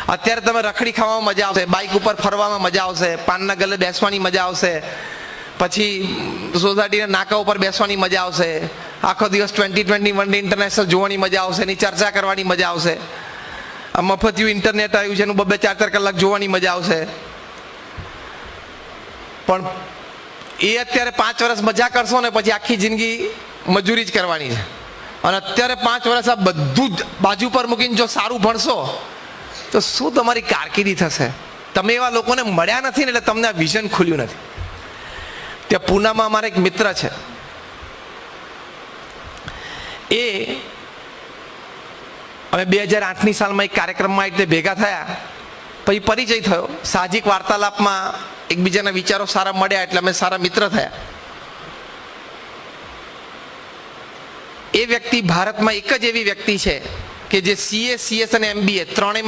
અત્યારે તમે રખડી ખાવામાં મજા આવશે, બાઇક ઉપર ફરવામાં મજા આવશે, પાનના ગલે બેસવાની મજા આવશે, પછી સોસાયટીના નાકા ઉપર બેસવાની મજા આવશે, આખો દિવસ 2020 વન ડે ઇન્ટરનેશનલ જોવાની મજા આવશે, એની ચર્ચા કરવાની મજા આવશે, આ મફતિયું ઇન્ટરનેટ આવ્યું છે એનું 2-4 કલાક જોવાની મજા આવશે. પણ એ અત્યારે 5 વર્ષ મજા કરશો ને પછી આખી જિંદગી મજૂરી જ કરવાની છે. અને અત્યારે 5 વર્ષ આ બધું જ બાજુ પર મૂકીને જો સારું ભણશો તો શું તમારી કારકિર્દી થશે? તમે એવા લોકોને મળ્યા નથી ને એટલે તમને આ વિઝન ખુલ્યું નથી. ત્યાં પૂનામાં અમારા એક મિત્ર છે, એ અમે 2008ની સાલમાં એક કાર્યક્રમમાં એટલે ભેગા થયા, પછી પરિચય થયો, સાહજિક વાર્તાલાપમાં એકબીજાના વિચારો સારા મળ્યા એટલે અમે સારા મિત્ર થયા. એ વ્યક્તિ ભારતમાં એક જ એવી વ્યક્તિ છે કે જે CA, CS અને MBA ત્રણેયમાં